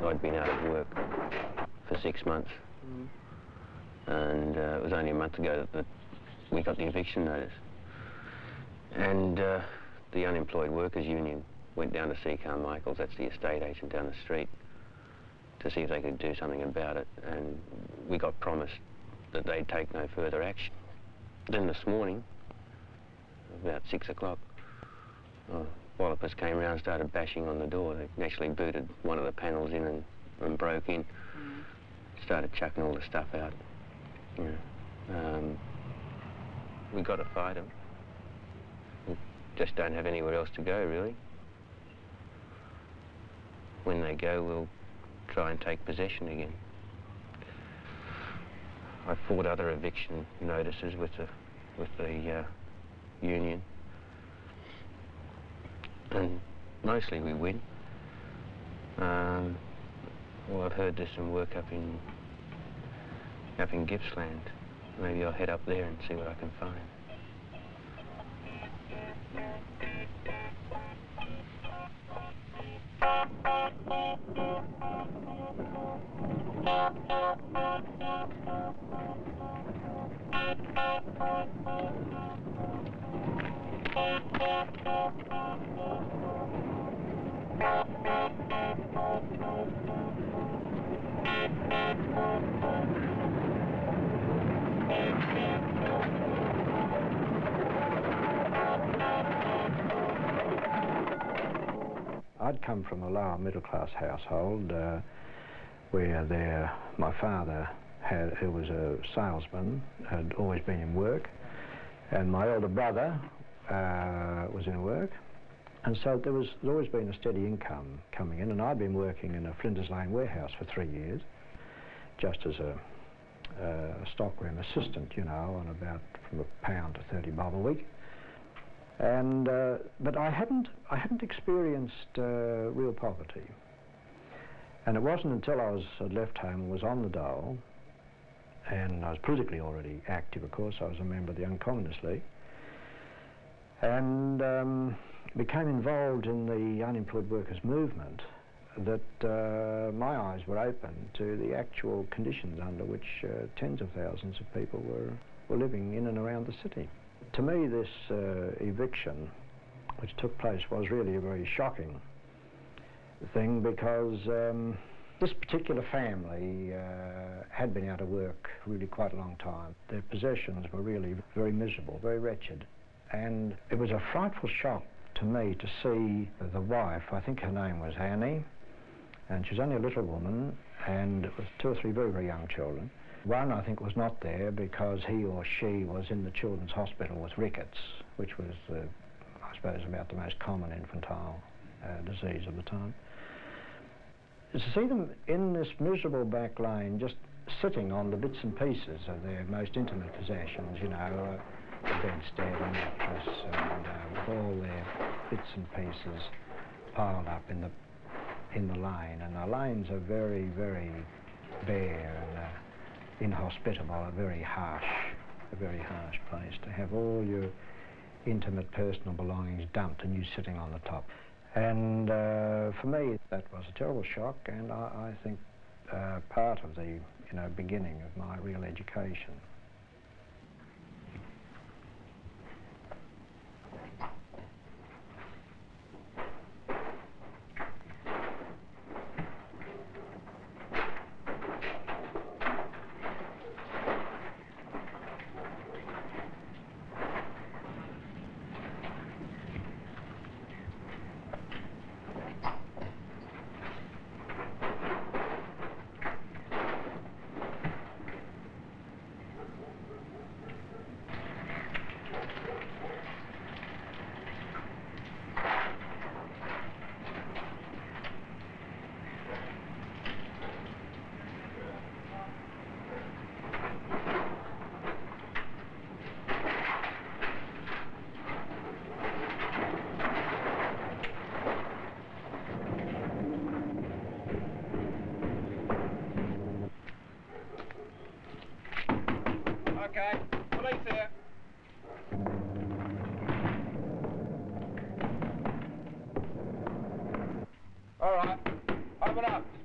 I'd been out of work for 6 months, and it was only a month ago that we got the eviction notice. And the Unemployed Workers Union went down to see Carmichael's, that's the estate agent down the street, to see if they could do something about it, and we got promised that they'd take no further action. Then this morning, about 6 o'clock, Wallopers came round and started bashing on the door. They actually booted one of the panels in and broke in. Started chucking all the stuff out. You know. We got to fight them. We just don't have anywhere else to go, really. When they go, we'll try and take possession again. I fought other eviction notices with the union. And mostly we win. Well, I've heard there's some work up in Gippsland. Maybe I'll head up there and see what I can find. I'd come from a lower middle-class household where my father, who was a salesman, had always been in work, and my older brother was in work, and so there's always been a steady income coming in, and I'd been working in a Flinders Lane warehouse for 3 years, just as a stockroom assistant, you know, on about from £1 to 30 bob a week. And but I hadn't experienced real poverty, and it wasn't until I'd left home and was on the dole, and I was politically already active, of course. I was a member of the Young Communist League, and became involved in the unemployed workers movement, that my eyes were open to the actual conditions under which tens of thousands of people were living in and around the city. To me, this eviction, which took place, was really a very shocking thing, because this particular family had been out of work really quite a long time. Their possessions were really very miserable, very wretched. And it was a frightful shock to me to see the wife, I think her name was Annie, and she was only a little woman, and it was 2 or 3 very, very young children. One, I think, was not there because he or she was in the children's hospital with rickets, which was, I suppose, about the most common infantile disease of the time. To see them in this miserable back lane, just sitting on the bits and pieces of their most intimate possessions, you know, the bedstead, a mattress, and with all their bits and pieces piled up in the lane. And the lanes are very, very bare and inhospitable, a very harsh place to have all your intimate personal belongings dumped and you sitting on the top. And for me, that was a terrible shock, and I think part of the beginning of my real education.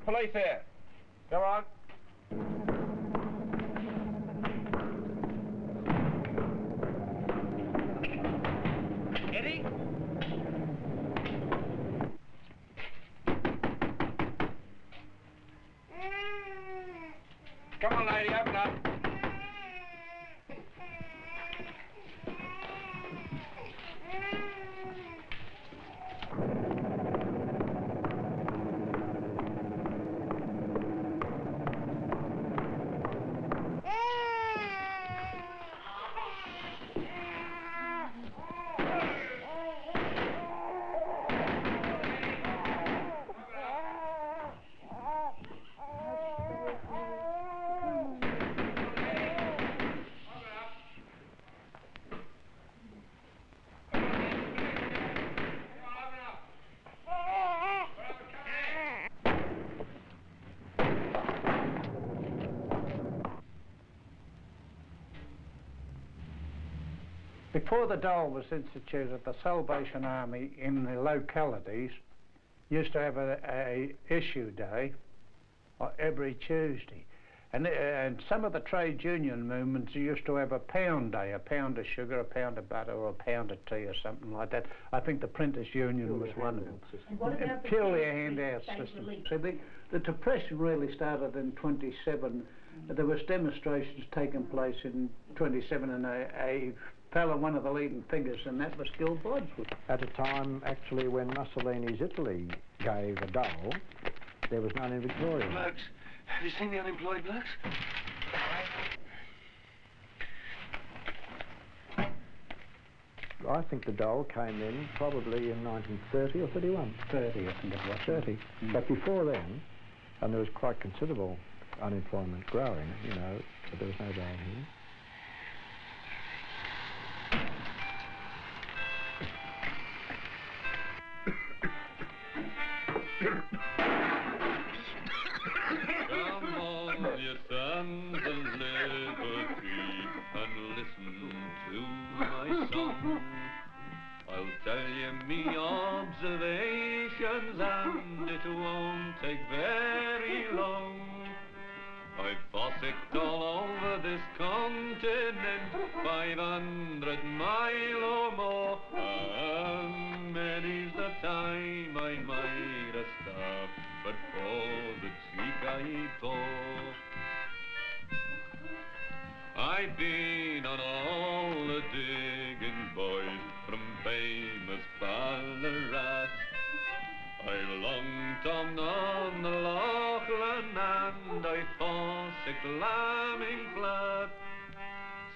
police here. Go on. Eddie? Come on, lady, open up. Before the dole was instituted, the Salvation Army in the localities used to have a issue day every Tuesday. And some of the trade union movements used to have a pound day, a pound of sugar, a pound of butter, or a pound of tea, or something like that. I think the Printers Union was one of them. Purely a handout system. So the depression really started in 27. There was demonstrations taking place in 27, and a fellow, one of the leading figures, and that was Gil Blodsworth. At a time, actually, when Mussolini's Italy gave a dole, there was none in Victoria. Blokes, have you seen the unemployed blokes? I think the dole came in probably in 1930 or 31. 30, I think it was. 30. But before then, and there was quite considerable unemployment growing, you know, but there was no dole here. Come on, you sons of liberty, and listen to my song. I'll tell you me observations, and it won't take very long. I've fossicked all over this continent, 500 mile or more, and many's the time I might have stopped, but for the cheek I bore. I've been on all the digging boys, from famous Ballarat. I longed on the Lachlan, and I fossicked lambing flat.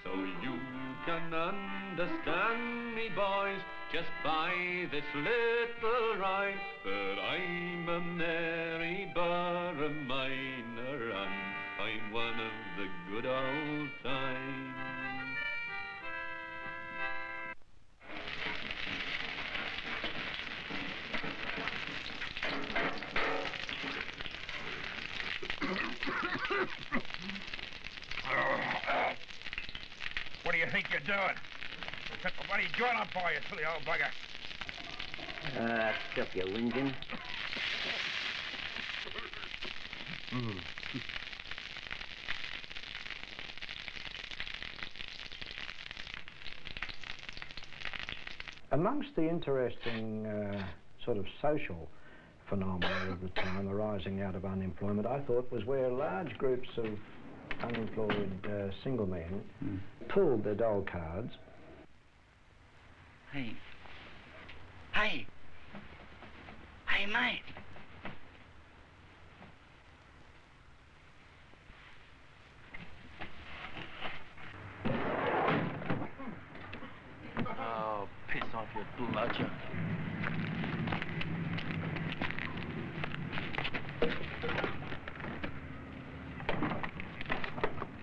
So you can understand me, boys, just by this little rhyme, that I'm a merry borough miner, and I'm one of the good old times. What do you think you're doing? I took the bloody joint up for you, silly old bugger. Stop your whinging. Amongst the interesting sort of social phenomena of the time arising out of unemployment, I thought, was where large groups of unemployed single men pulled their dole cards. Hey. Hey! Hey, mate! Oh, piss off, you bludger.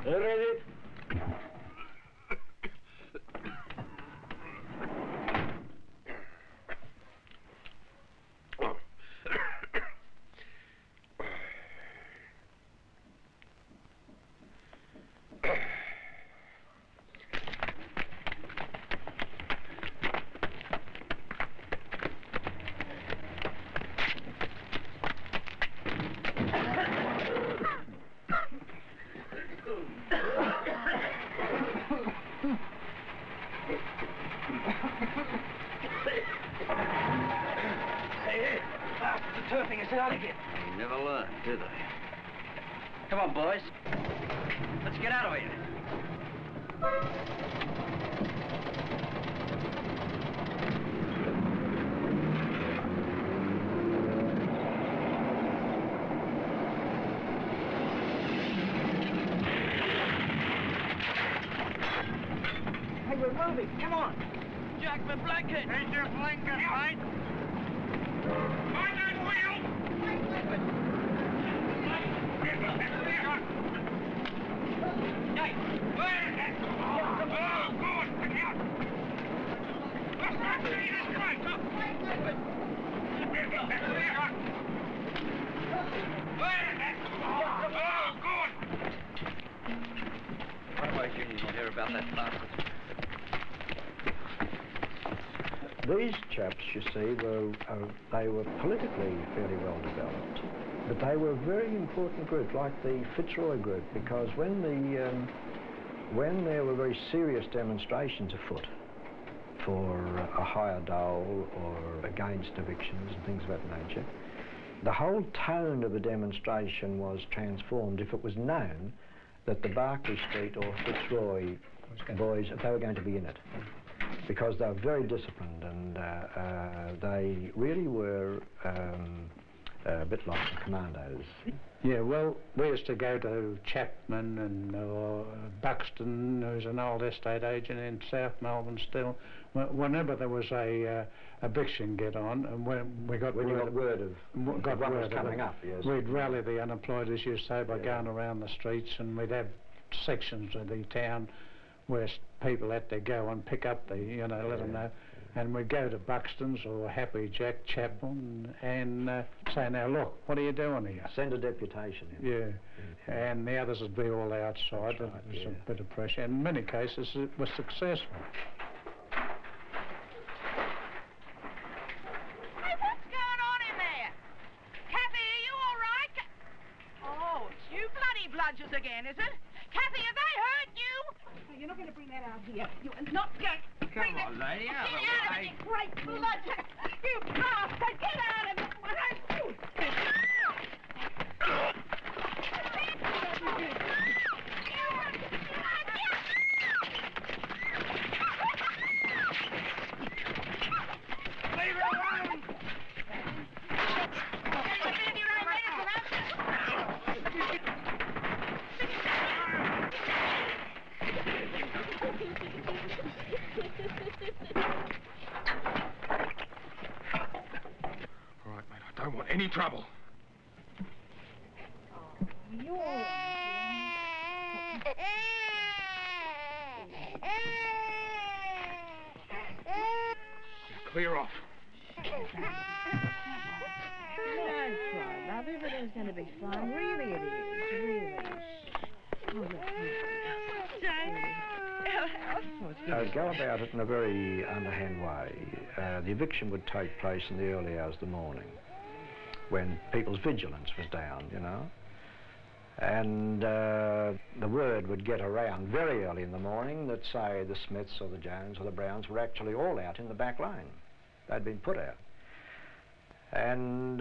Ready? bastards are turfing us out again. They never learn, do they? Come on, boys. Let's get out of here. Hey, we're moving. Come on. Jack, my blanket. Here's your blanket, mate. Mind that wheel! Hey, where is it? Oh, good. Look out. Let's not see this way. Look. Where is it? Oh, good. Right away, Junior, you'll hear about that bastard. These chaps, you see, they were politically fairly well developed, but they were a very important group, like the Fitzroy group, because when there were very serious demonstrations afoot for a higher dole or against evictions and things of that nature, the whole tone of the demonstration was transformed if it was known that the Berkeley Street or Fitzroy boys, they were going to be in it. Because they were very disciplined and they really were a bit like the commandos. Yeah, well, we used to go to Chapman and Buxton, who's an old estate agent in South Melbourne still. Whenever there was a eviction get on, and when we got When word, you got word of got what was word coming of it, up, yes. we'd rally the unemployed, as you say, by going around the streets, and we'd have sections of the town where people had to go and pick up the, you know, let them know. And we'd go to Buxton's or Happy Jack, Chaplin, and say, now look, what are you doing here? Send a deputation in. Yeah, and the others would be all outside. There was a bit of pressure. In many cases, it was successful. Hey, what's going on in there? Kathy, are you all right? Oh, it's you bloody bludgers again, is it? Kathy, have they hurt you? You're not going to bring that out here. You are not going to bring Come on, lady, out of the Get out of way. it, you great bludger! You bastard! Get out of it! Leave her alone! Get a bit of your own medicine, haven't you? All right, mate, I don't want any trouble. Clear off. Don't cry, love. Everything's going to be fine. Really it is. Really. Oh, Go about it in a very underhand way. The eviction would take place in the early hours of the morning when people's vigilance was down, you know. And the word would get around very early in the morning that, say, the Smiths or the Jones or the Browns were actually all out in the back lane. They'd been put out. And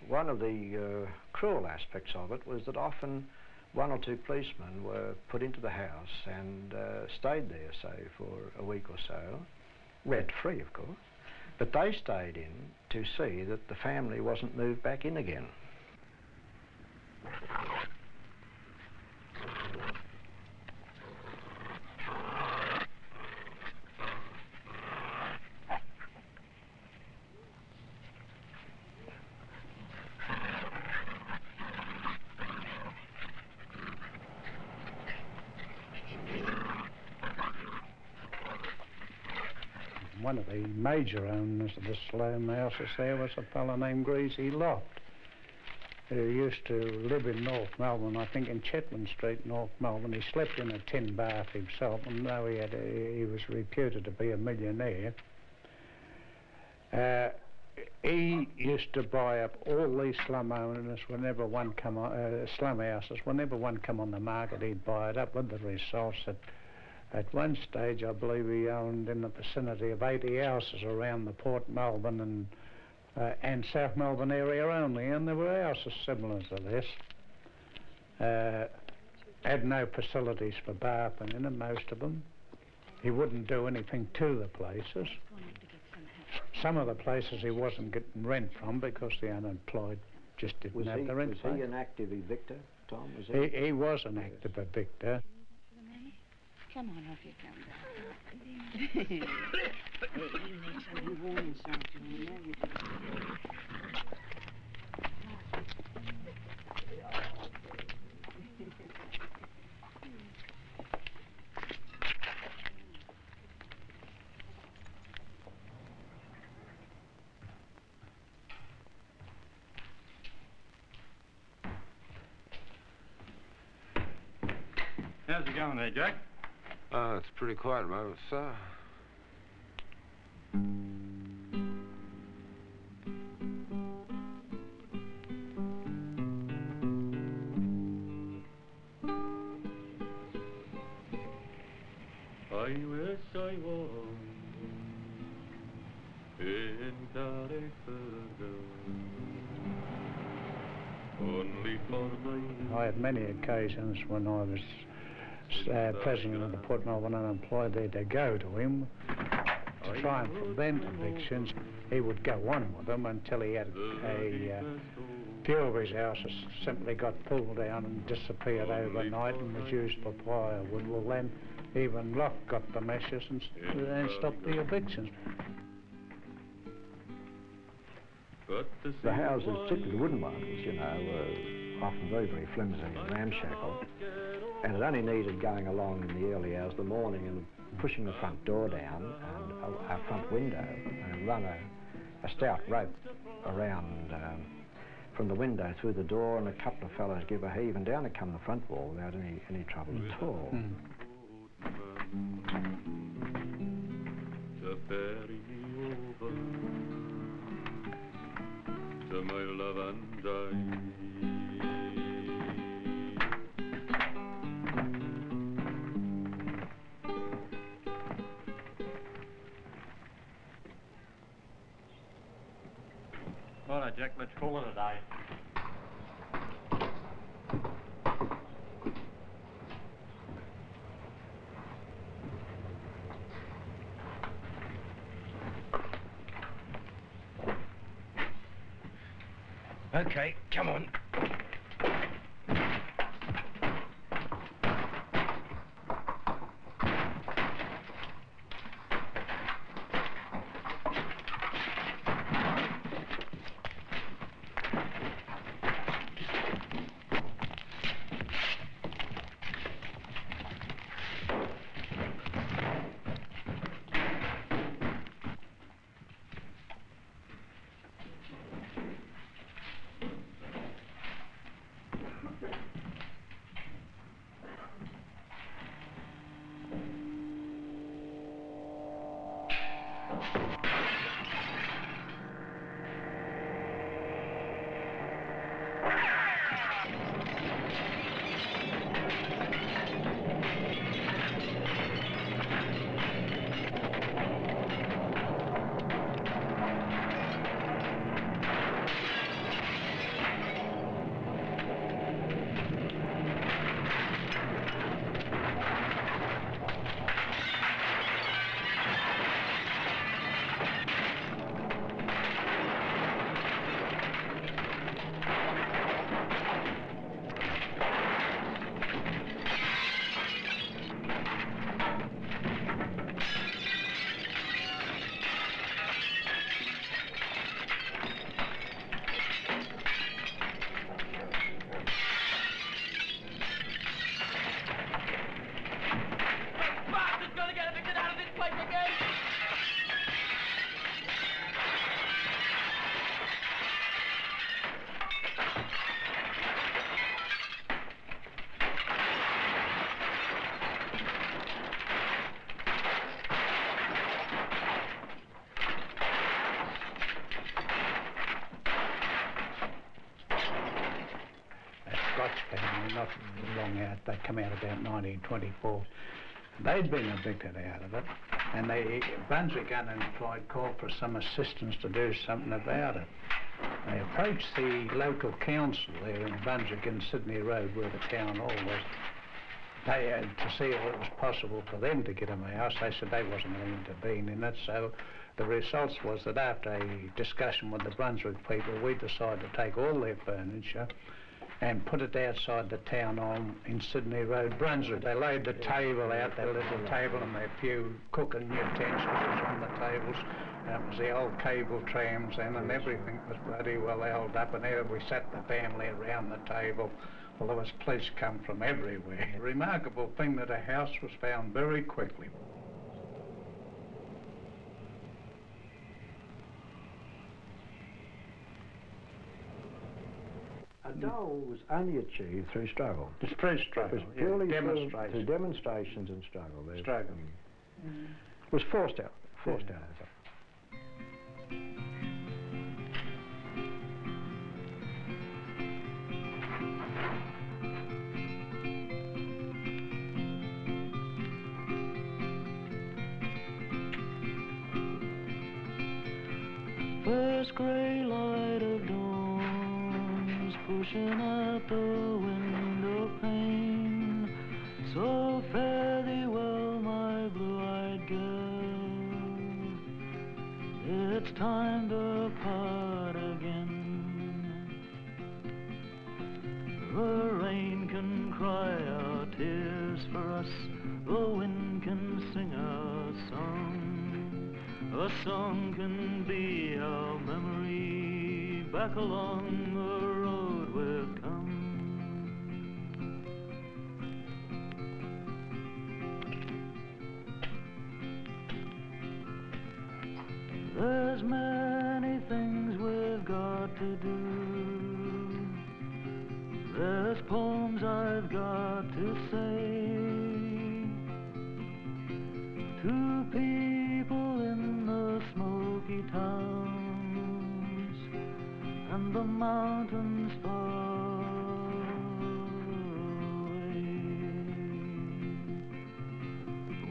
one of the cruel aspects of it was that often one or two policemen were put into the house and stayed there, say, for a week or so, rent-free, of course. But they stayed in to see that the family wasn't moved back in again. One of the major owners of the slum houses there was a fellow named Greasy Loft, who used to live in North Melbourne, I think in Chetwynd Street, North Melbourne. He slept in a tin bath himself, and though he was reputed to be a millionaire, he used to buy up all these slum owners whenever one come on, slum houses, whenever one come on the market, he'd buy it up, with the results that at one stage, I believe he owned in the vicinity of 80 houses around the Port Melbourne and and South Melbourne area only, and there were houses similar to this. Had no facilities for bathing in them, most of them. He wouldn't do anything to the places. Some of the places he wasn't getting rent from because the unemployed just didn't have the rent. Was he an active evictor, Tom? He was an active evictor. Come on, off you come. You need some warning signs, you know you do. How's it going there, Jack? It's pretty quiet, mate, sir. I wish I was in California, only for my... I had many occasions when I was president of the Port Melbourne Unemployed there to go to him to try and prevent evictions. He would go on with them until he had a few of his houses simply got pulled down and disappeared overnight and was used for firewood. Well, then even Locke got the measures and stopped the evictions. The houses, particularly the wooden ones, you know, were often very, very flimsy and ramshackle. And it only needed going along in the early hours of the morning and pushing the front door down and our front window and run a stout rope around from the window through the door, and a couple of fellows give a heave and down to come the front wall without any trouble at all. To ferry me over to my love and I. Righto, Jack, let's call it a day. Okay, come on. Family, not long out, they come out about 1924. They'd been evicted out of it. and the Brunswick unemployed called for some assistance to do something about it. They approached the local council there in Brunswick in Sydney Road, where the town hall was. They had to see if it was possible for them to get them a house. They said they wasn't going to intervene in it, so the results was that after a discussion with the Brunswick people, we decided to take all their furniture and put it outside the town hall in Sydney Road, Brunswick. They laid the table out, their little table and their few cooking utensils was on the tables. It was the old cable trams then, and everything was bloody well held up, and there we sat the family around the table. Well, there was police come from everywhere. The remarkable thing that a house was found very quickly. A dole was only achieved through struggle. It's through struggle, It was purely demonstrations. through demonstrations and struggle. Struggle. It was forced out. Forced out. First grey light of dawn's pushing at the window pane. So fare thee well, my blue-eyed girl. It's time to part again. The rain can cry out tears for us. The wind can sing a song. A song can be our memory back along the road we've come. There's many things we've got to do. There's poems I've got to say to people in the smoky towns and the mountains far away.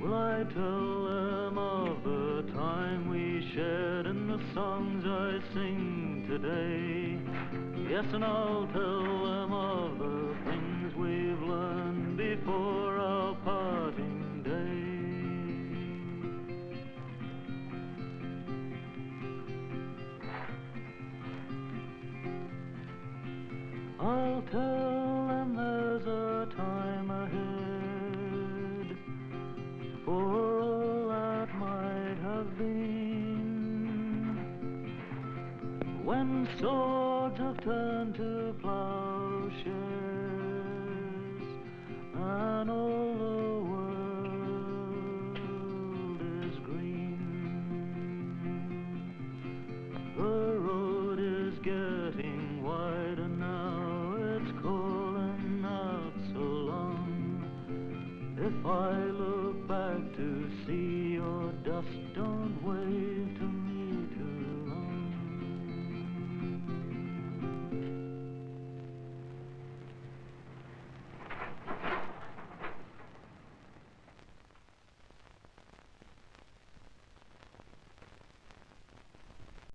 Will I tell them of the time we shared in the songs I sing today? Yes, and I'll tell them of the things we've learned before our parting day. I'll tell them there's a time ahead for all that might have been, when swords have turned to plowshares and all the